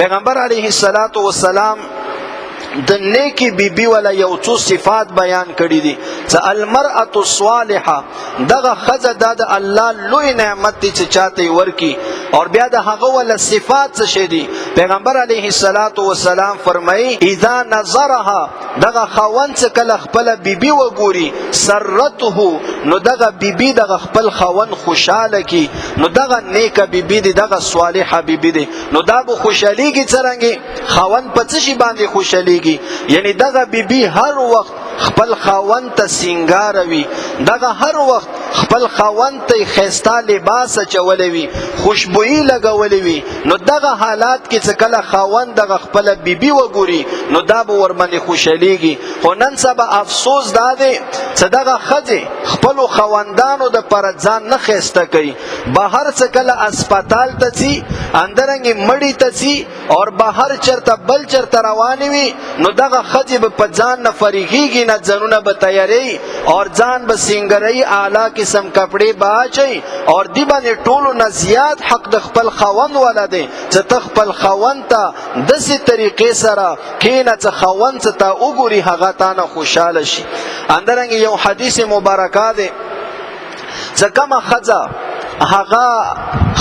پیغمبر علیه الصلاۃ والسلام د نیکی بیبی ولا یو څو صفات بیان کړی دي چې المرأة الصالحه دغه خزه د الله لوی نعمت دي چې چاته ورکی اور بیا د هغه ول صفات څه شي دي پیغمبر علیه الصلاۃ والسلام فرمایي اذا نظرها دغه خوند څخه کله خپل بیبی وګوري سرته نو دغه بیبی دغه خپل خوند خوشاله کی نو دغه نیکه بیبی دي دغه صالحه بیبی دي نو دا به خوشاليږي څنګه خوند په څه شي باندې خوشاليږي یعنی دغه بیبی هر وخت خپل خاوند ته سینګاروي دغه هر وخت خپل خاوند ته خيستا لباس چولوي خوشبوئی لګولوي نو دغه حالات کې څه کله خاوند دغه خپل بیبي وګوري نو دا به ورمنه خوشاليږي خو نن سبا افسوس داده چې دغه خځه خپل خاوندانو د پر ځان نه خيستا کوي بهر څه کله هسپتال ته سي اندرنګ مړی ته سي اور بهر چرته بل چرته رواني وي نو دغه خځه په ځان نه فریږي نه ځنونه به تیاری اور ځان به سنگري اعلی قسم کپڑے باچي اور دی باندې ټولو نه زیات حق د خپل خوند ولده چې تخپل خوند ته دسه طریقې سره کینه چې خوند ته وګوري هغه تا نه خوشاله شي اندرنګ یو حدیث مبارکه ده ځکه خزه هغه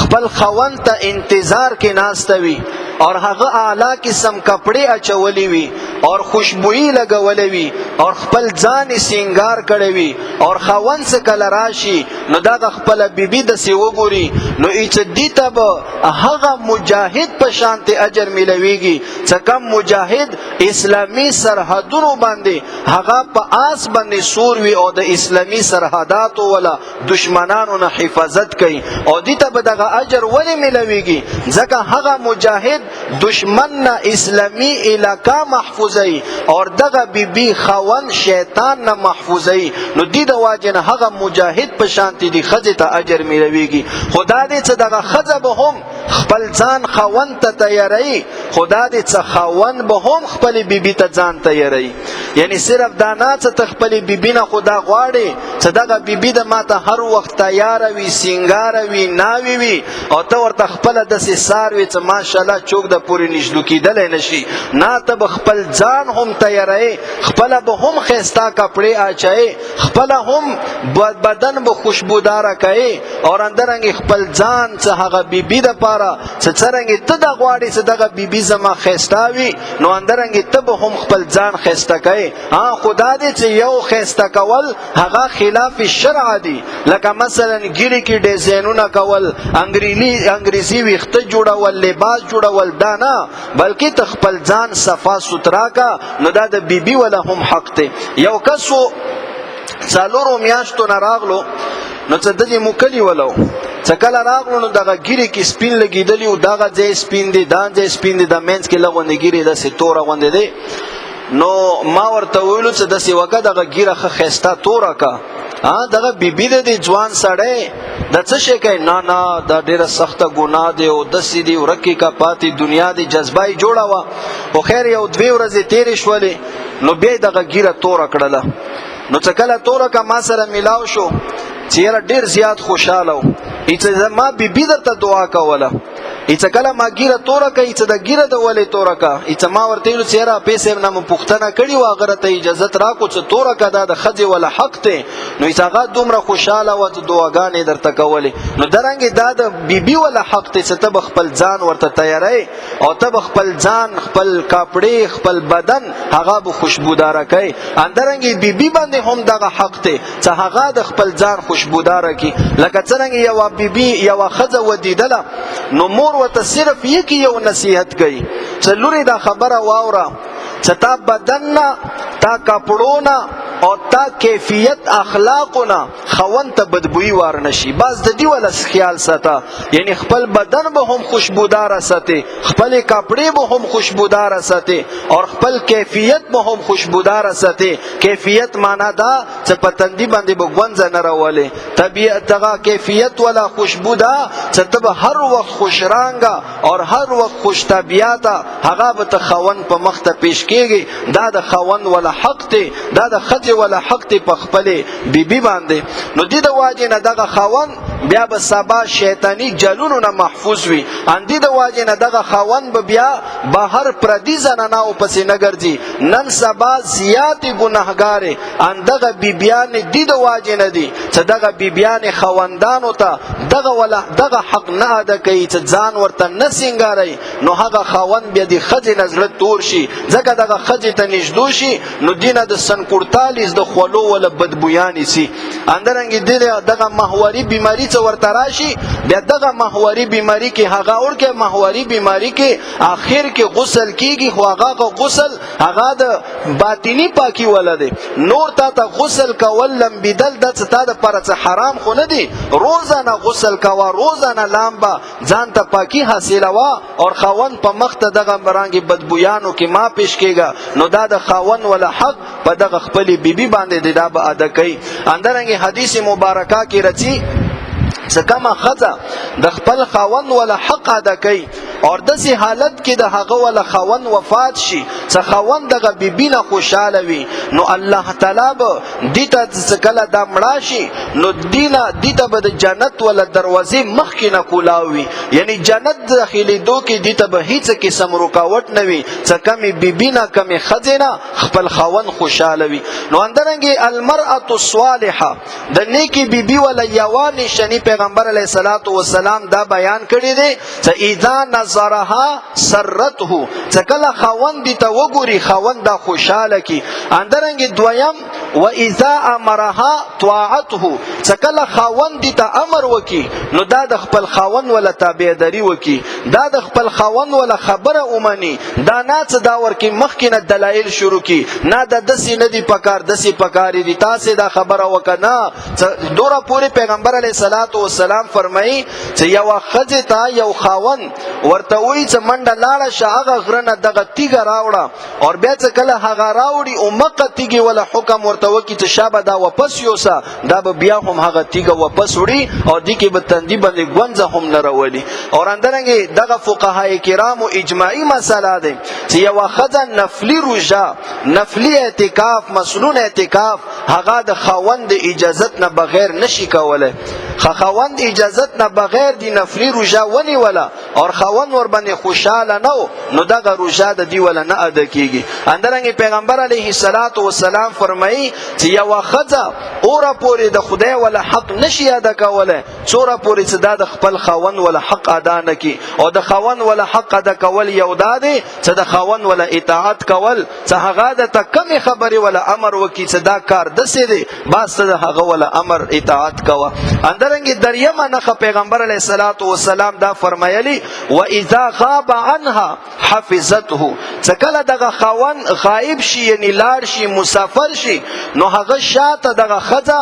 خپل خوند ته انتظار کې ناستوي اور هغه اعلی قسم کپڑے اچولي وي اور خوشبوئی لګولي وي اور خپل ځان سنگار کړي وي اور خوند څخه کله راشي نو دا خپل بیبي د سی وګوري نو ایچ دي تب هغه مجاهد په شانت اجر ملويږي څکه مجاهد اسلامي سرحدونو باندې هغه په آس باندې سور وي او د اسلامي سرحداتو ولا دشمنانو نه حفاظت کوي او دي تب دغه اجر ولې ملويږي ځکه هغه مجاهد دشمن نه اسلامي علاقہ محفوظي اور دغه بیبي خوان شیطان نه محفوظي نو دي د واجن هغه مجاهد په شانتي دي خزه ته اجر ملويږي خدا دې څه دغه خزه به هم خپل ځان خوان ته تیاری خدا دې څه خوان به هم خپل بیبي ته ځان تیاری یعنی صرف دانا څه خپل بیبي نه خدا غواړي چې دغه بیبي د ماته هر وخت تیار وي سنگار وي ناوي وي او ته ورته خپل د سار وي چې ماشاءالله چوک د پوری نشلو کېدل نشي نه ته خپل ځان هم تیاری خپل به هم خيستا کپڑے اچي خپل هم بدن به خوشبودار کوي اور اندرنګ خپل ځان څه هغه بیبي د پاره چې څنګه ته د غواړي چې دغه بیبي زما خيستاوي نو اندرنګ ته به هم خپل ځان خيستا کوي خدا دې چې یو خيستا کول هغه خلاف شرع دي لکه مثلا ګيري کې ډیزاینونه کول انګریزي وخت جوړول لباس جوړول دانا بلکې تخپل ځان صفا سوترا کا نو دا د بیبي ولا هم حق ته یو کسو څالورو میاشتو نه راغلو نو څه د دې مکلی ولو څکل راغلو نو دغه ګيري کې سپین لګیدلی او دغه ځای سپین دي دا ځای سپین دي د مینس کې لغونې ګيري د ستوره غوندې دي نو ما ورته ویلو چې د سی وګه دغه ګیره خستا توره کا دغه بیبي د ځوان سړی د څه شي کوي نه دا ډیره سخته ګناه دی او د سیدی ورکی کا پاتې دنیا دی جذبای جوړه وا خو خیر یو دوی ورځې تیرې شولې نو بیا دغه ګیره توره کړله نو څه کله توره کا ما سره ملاو شو چې ډیر زیات خوشاله و چې ما بیبي درته دعا کوله ایڅ کله ما ګیره توره کوي چې د ګیره د ولې توره کا ایڅ ما ورته ویل چې را پیسې نه مو پښتنه کړي و هغه ته اجازه راکو چې توره کا د خځې ولا حق ته نو ایڅ هغه دومره خوشاله و چې دعاګانې درته کولې نو درنګ دا د بیبي ولا حق ته چې ته خپل ځان ورته تیاری او ته خپل ځان خپل کپڑے خپل بدن هغه به خوشبودار کوي اندرنګ بیبي باندې هم دغه حق ته چې هغه د خپل ځان خوشبودار کوي لکه څنګه یو بیبي یو خځه ودیدله نو مور وته صرف یو نصیحت کوي چې لوري دا خبره واوره چې تا بدن تا کپړونا او تا کیفیت اخلاقنا خوند ته بدبوئی وار نشي باز د دی ول خیال ساته یعنی خپل بدن به هم خوشبودار ساتي خپل کپڑے به هم خوشبودار ساتي اور خپل کیفیت به هم خوشبودار ساتي کیفیت معنا دا چې پتندی باندې بغونځ نه راولي طبيعت دغه کیفیت ولا خوشبودا چې ته هر وخت خوشرانګه اور هر وخت خوش طبيعت هغه به خوند په مخ ته پیش کیږي دا د خوند ولا حق ته دا د خځه ولا حق ته په خپل بیبي باندې نو دې د واجب نه دغه خوند بیا به سبا شیطانی جلونو نه محفوظ وي اندی د واجه نه دغه خاوند به بیا بهر پردي زنانو پسې نه ګرځي نن سبا زیات ګناهګار اندغه بیبیان دي د واجه نه دي چې دغه بیبیان خوندانو ته دغه حق نه ادا کوي چې ځان ورته نه سنگاري نو هغه خاوند بیا د خځې نظر تور شي ځکه دغه خځې ته نږدې شي نو دینه د سنکورتالیز د خولو ولا بدبویانی سي اندرنګ دغه محوري بیماری څو ورته راشي بیا دغه محوري بیماری کې هغه اور کې محوري بیماری کې اخر کې غسل کیږي خو هغه غسل هغه د باطینی پاکي ولده نور ته غسل کول لم بدل د څه د پر څه حرام خو نه دي روزانه غسل کوا روزانه لامبا ځان ته پاکي حاصله وا او خاون په مخ ته دغه برانګي بدبویانو کې ما پیش کېګا نو دا د خاون ولا حق په دغه خپل بیبي باندې دا به ادا کوي اندرنګ حدیث مبارکه کې رچی څکما خزه د خپل خاون ولا حق ادا کوي اور دسی حالت کې د هغه ولا خاون وفات شي څه خاون دغه بیبي نه خوشاله وي نو الله تعالی به دیته څکله د مړه شي نو دیته به د جنت ولا دروازې مخ کې نه کولاوي یعنی جنت داخلي دو کې دیته به هیڅ قسم رکاوټ نه وي څه کمی بیبي نه کمی خزینه خپل خاون خوشاله وي نو اندرنګي المرأه الصالحه د نیکی بیبي ولا یوان شنی پیغمبر علیه الصلاۃ والسلام دا بیان کړی دی چې اذا نظرها سرته څکله خاوند ته وګوري خاوند دا خوشاله کی اندرنګ دویم و اذا امرها طاعته څکله خاوند ته امر وکي نو دا د خپل خاوند ولا تابعداري وکي دا د خپل خاوند ولا خبره اومني دا نه څه دا ورکی مخکینه دلایل شروع کی نه د دسی نه دی پکار دسی پکاري دي تاسو دا خبره وکنه دوره پوری پیغمبر علیه الصلاۃ والسلام فرمایي چې یو خځه ته یو خاوند ورته وی چې منډه لاړه شاغه غرنه دغه تیګه راوړه او بیا چې کله هغه راوړي او مکه تیګه ولا حکم ورته وکي چې شابه دا واپس یوسا دا به بیا هم هغه تیګه واپس وړي او دې کې به تندې باندې ګونځه هم نه راولي او اندرنګ دغه فقهای کرامو اجماعي مسله ده چې یو خزه نفلی روزه نفلی اعتکاف مسنون اعتکاف هغه د خاوند اجازت نه بغیر نشي کوله خاوند اجازت نه بغیر دی نفلی روزه ونی ولا اور خاوند ور باندې خوشاله نو دغه روزه د دی ولا نه ادا کیږي اندرنګ پیغمبر علیه الصلاۃ والسلام فرمایي چې یو خزه اوره پوری د خدای ولا حق نشي ادا کوله څوره پوری چې د خپل خاوند ولا حق ادا نه کی او د خاوند ولا حق ادا کول یو دادی چې د خاوند ولا اطاعت کول چې هغه د تکمه خبره ولا امر وکي چې دا کار د سې دی بس د هغه ولا امر اطاعت کوه اندرنګ دریمه نه پیغمبر علیه الصلاۃ والسلام دا فرمایلی و اذا غاب عنها حفظته څکله دغه خاوند غایب شي یعنی لاړ شي مسافر شي نو هغه شاته دغه خزه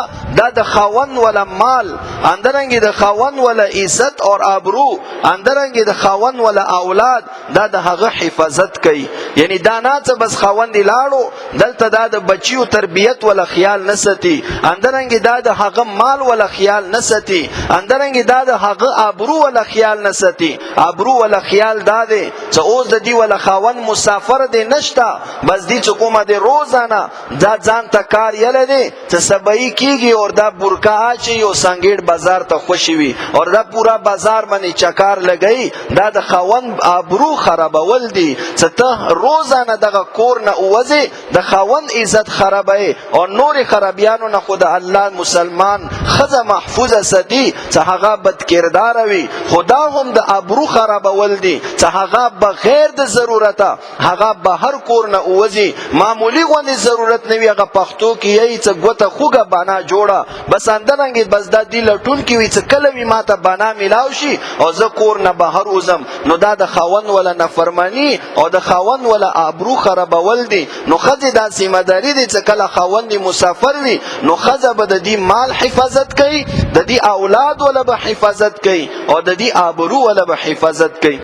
د خاوند ولا مال اندرنګ د خاوند ولا عزت او ابرو اندرنګ د خاوند ولا اولاد د هغه حفاظت کوي یعنی دا نه چې بس خاوند لاړو دلته د بچیو تربیت ولا خیال نستی اندرنګ د هغه مال ولا خیال نستی اندرنګ د هغه ابرو ولا خیال نستی ابرو ولا خیال داده چې اوس د دی ولا خاوند مسافر دی نشتا بس دی چې کومه دی روزانه دا ځان ته کار یل دی چې سبای کیږي او دا برکا اچي او سنگیړ بازار ته خوشي وي او دا پورا بازار باندې چکار لګئی دا د خاوند ابرو خرابول دی چې ته روزانه دغه کور نه اوځي د خاوند عزت خرابای او نور خرابیانو نه خود الله مسلمان خزه محفوظه سدي چې هغه بد کردار وي خدا هم د ابرو خرابول دي چې هغه بغیر د ضرورته هغه به هر کور نه اوځي معمولی غونې ضرورت نه وي هغه پښتو کې یی چې ګوته خوګه بانا جوړه بس اندرنګ بس د دې لټون کې وي چې کله وي ماته بانا ملاو شي او زه کور نه بهر وزم نو دا د خاوند ولا نفرمانی او د خاوند ولا ابرو خرابول دي نو خځه د ذمہ داری دي چې کله خاوند مسافر وي نو خځه به د دې مال حفاظت کوي د دې اولاد ولا به حفاظت کوي او د دې ابرو ولا به حفاظت کوي